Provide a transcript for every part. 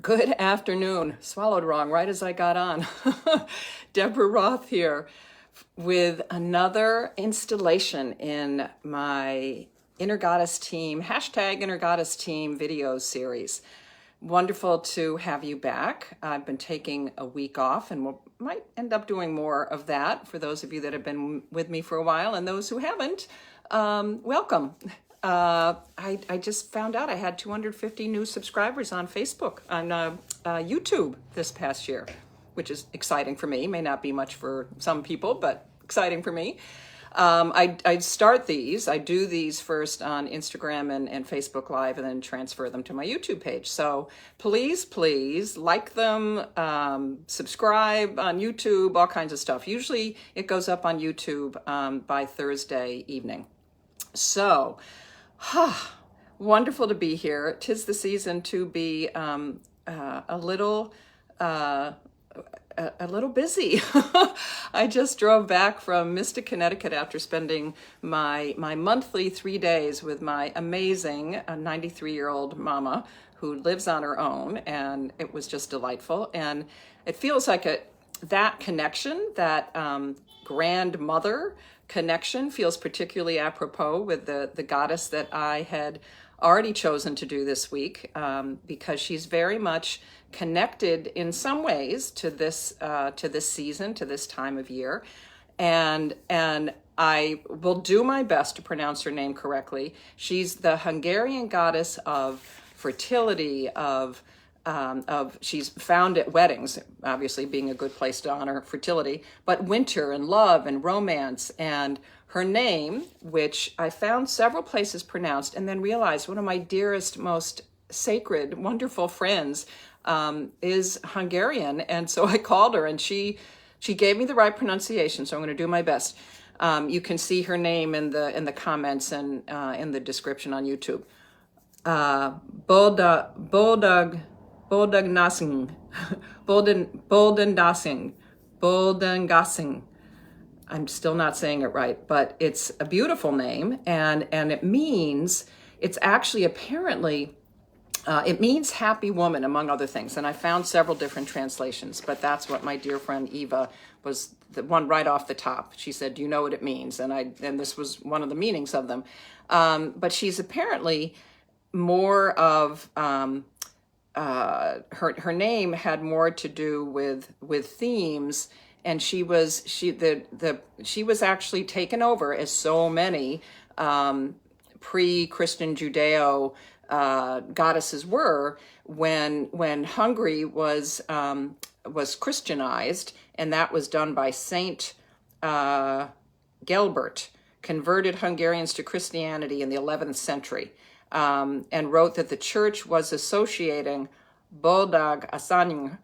Good afternoon. Swallowed wrong right as I got on. Deborah Roth here with another installation in my Inner Goddess Team, hashtag Inner Goddess Team video series. Wonderful to have you back. I've been taking a week off and might end up doing more of that for those of you that have been with me for a while, and those who haven't, welcome. I just found out I had 250 new subscribers on Facebook, on YouTube this past year, which is exciting for me. May not be much for some people, but exciting for me. I start these, I do these first on Instagram and Facebook Live and then transfer them to my YouTube page. So please like them, subscribe on YouTube, all kinds of stuff. Usually it goes up on YouTube by Thursday evening. So, wonderful to be here. 'Tis the season to be a little busy. I just drove back from Mystic, Connecticut after spending my monthly 3 days with my amazing 93-year-old mama who lives on her own, and it was just delightful. And it feels like that connection, that grandmother connection, feels particularly apropos with the goddess that I had already chosen to do this week, because she's very much connected in some ways to this season, to this time of year, and I will do my best to pronounce her name correctly. She's the Hungarian goddess of fertility, she's found at weddings, obviously being a good place to honor fertility, but winter and love and romance. And her name, which I found several places pronounced and then realized one of my dearest, most sacred, wonderful friends is Hungarian. And so I called her and she gave me the right pronunciation. So I'm going to do my best. You can see her name in the comments and in the description on YouTube. Boldogasszony. I'm still not saying it right, but it's a beautiful name, and it means, it's actually apparently, it means happy woman, among other things. And I found several different translations, but that's what my dear friend Eva was the one right off the top. She said, "Do you know what it means?" And this was one of the meanings of them. But she's apparently more of, her name had more to do with themes, and she was actually taken over, as so many pre-Christian Judeo goddesses were, when Hungary was Christianized, and that was done by Saint Gellert, converted Hungarians to Christianity in the 11th century. And wrote that the church was associating Boldog Asszony,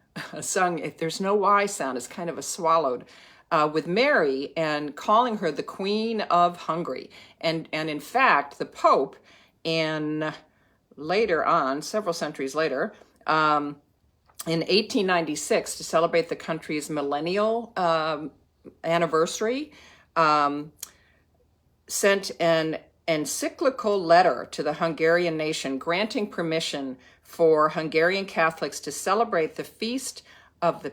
if there's no Y sound, it's kind of a swallowed, with Mary, and calling her the Queen of Hungary. And in fact, the Pope, later on, several centuries later, in 1896, to celebrate the country's millennial anniversary, sent an encyclical letter to the Hungarian nation granting permission for Hungarian Catholics to celebrate the feast of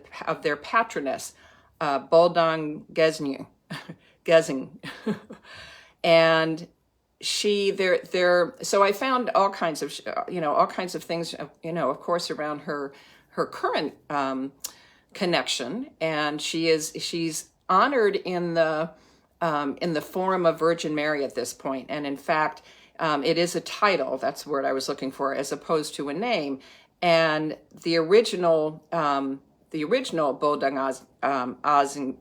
their patroness, Boldog Asszony. And so I found all kinds of things, of course, around her current connection, and she's honored in the form of Virgin Mary at this point. And in fact, it is a title, that's the word I was looking for, as opposed to a name. And the original Boldog Asszony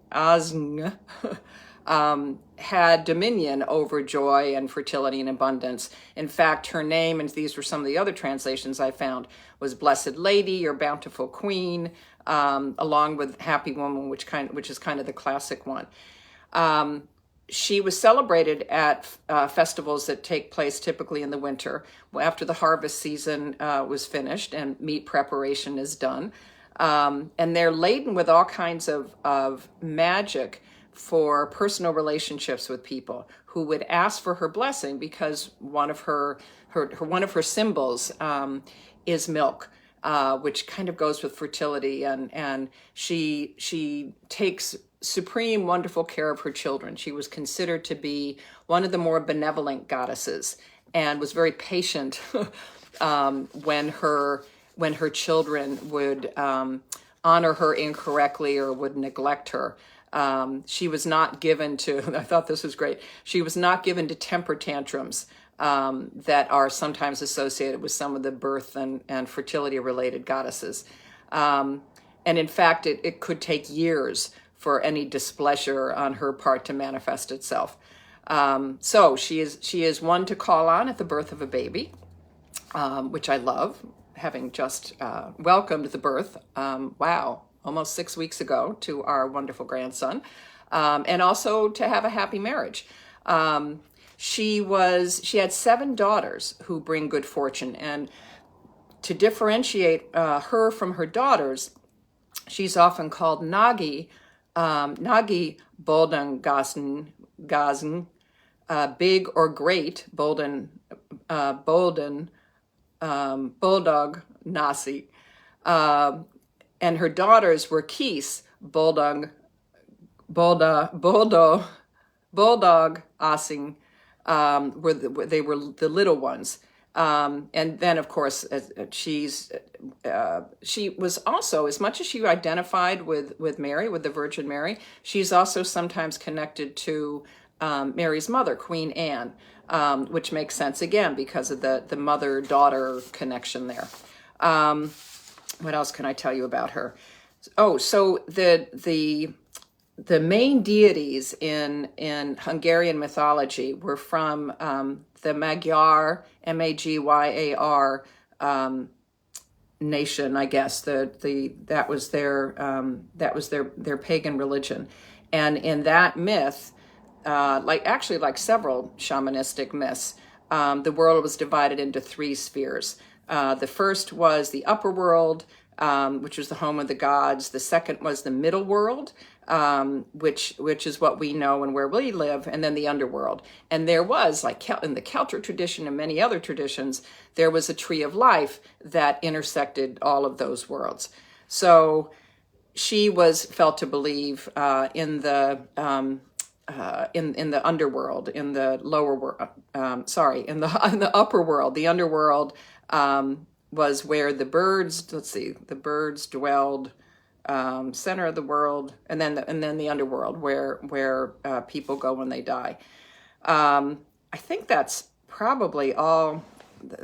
had dominion over joy and fertility and abundance. In fact, her name, and these were some of the other translations I found, was Blessed Lady or Bountiful Queen, along with Happy Woman, which is kind of the classic one. She was celebrated at festivals that take place typically in the winter, after the harvest season was finished and meat preparation is done. And they're laden with all kinds of magic for personal relationships with people who would ask for her blessing, because one of her symbols is milk. which kind of goes with fertility, and she takes supreme, wonderful care of her children. She was considered to be one of the more benevolent goddesses, and was very patient when her children would honor her incorrectly or would neglect her. She was not given to, I thought this was great, she was not given to temper tantrums that are sometimes associated with some of the birth and fertility related goddesses. And in fact, it could take years for any displeasure on her part to manifest itself. So she is one to call on at the birth of a baby, which I love, having just welcomed the birth, almost 6 weeks ago, to our wonderful grandson, and also to have a happy marriage. She had 7 daughters who bring good fortune, and to differentiate her from her daughters, she's often called Nagi Boldogasszony, big or great, Boldog Nasi, and her daughters were Kis Boldog Asszony, they were the little ones. And then, of course, she was also, as much as she identified with Mary, with the Virgin Mary, she's also sometimes connected to Mary's mother, Queen Anne, which makes sense, again, because of the mother-daughter connection there. What else can I tell you about her? Oh, so the main deities in Hungarian mythology were from the Magyar, Magyar, nation, I guess. That was their pagan religion, and in that myth, like several shamanistic myths, the world was divided into 3 spheres. The first was the upper world, which was the home of the gods. The second was the middle world, which is what we know and where we live, and then the underworld. And there was, like in the Celtic tradition and many other traditions, there was a tree of life that intersected all of those worlds. So she was felt to believe in the underworld, in the lower world. In the upper world. The underworld was where the birds. The birds dwelled. Center of the world, and then the underworld, where people go when they die. I think that's probably all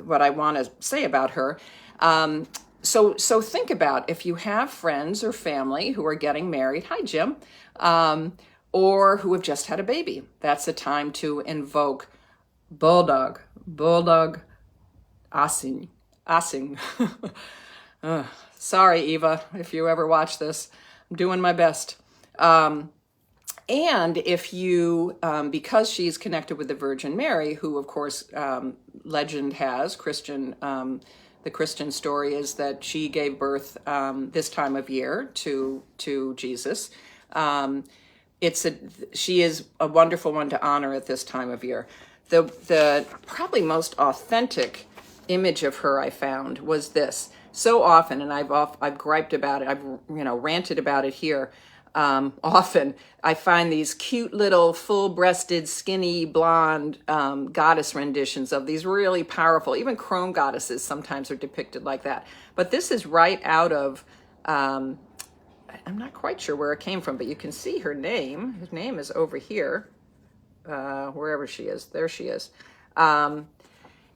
what I want to say about her. So think about if you have friends or family who are getting married. Hi, Jim. Or who have just had a baby. That's the time to invoke Boldog Asszony. Sorry, Eva, if you ever watch this. I'm doing my best. And if you, because she's connected with the Virgin Mary, who, of course, legend has, the Christian story is that she gave birth this time of year to Jesus. She is a wonderful one to honor at this time of year. The probably most authentic image of her I found was this. So often, and I've griped about it, I've ranted about it here. Often I find these cute little full-breasted, skinny, blonde goddess renditions of these really powerful, even crone goddesses sometimes are depicted like that. But this is right out of, I'm not quite sure where it came from, but you can see her name. Her name is over here, wherever she is. There she is.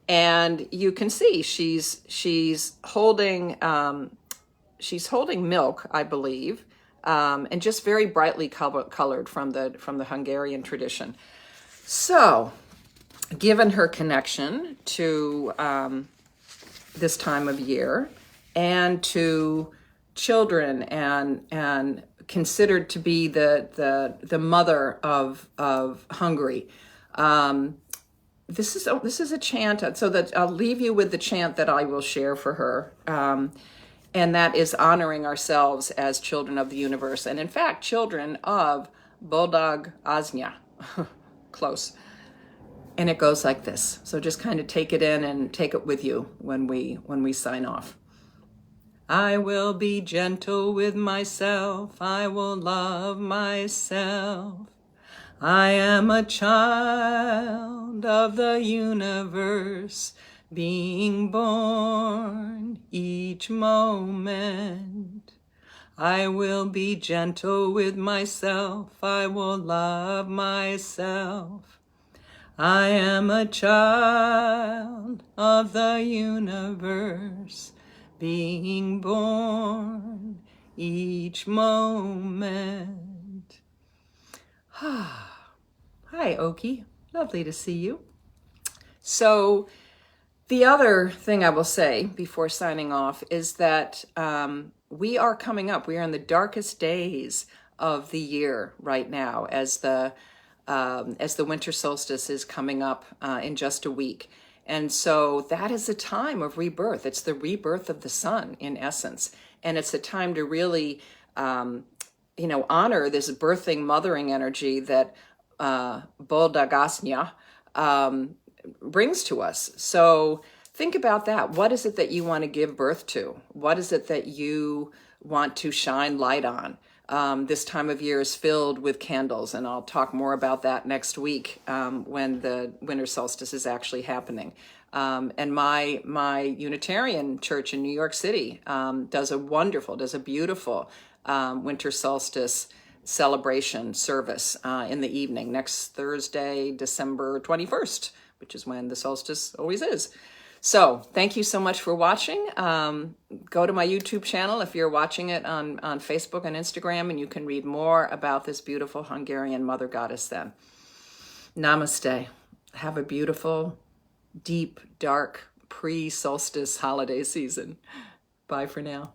And you can see she's holding milk, I believe, and just very brightly colored from the Hungarian tradition. So, given her connection to this time of year and to children and considered to be the mother of Hungary. This is a chant, so that I'll leave you with the chant that I will share for her, and that is honoring ourselves as children of the universe, and in fact, children of Boldog Asszony. Close. And it goes like this. So just kind of take it in and take it with you when we sign off. I will be gentle with myself. I will love myself. I am a child of the universe, being born each moment. I will be gentle with myself. I will love myself. I am a child of the universe, being born each moment. Hi, Oki. Lovely to see you. So the other thing I will say before signing off is that we are coming up. We are in the darkest days of the year right now as the winter solstice is coming up in just a week. And so that is a time of rebirth. It's the rebirth of the sun in essence. And it's a time to really, honor this birthing, mothering energy that Boldogasszony brings to us. So think about that. What is it that you want to give birth to? What is it that you want to shine light on? This time of year is filled with candles, and I'll talk more about that next week when the winter solstice is actually happening. And my Unitarian church in New York City does a beautiful winter solstice celebration service in the evening, next Thursday, December 21st, which is when the solstice always is. So thank you so much for watching. Go to my YouTube channel if you're watching it on Facebook and Instagram, and you can read more about this beautiful Hungarian mother goddess then. Namaste. Have a beautiful, deep, dark, pre-solstice holiday season. Bye for now.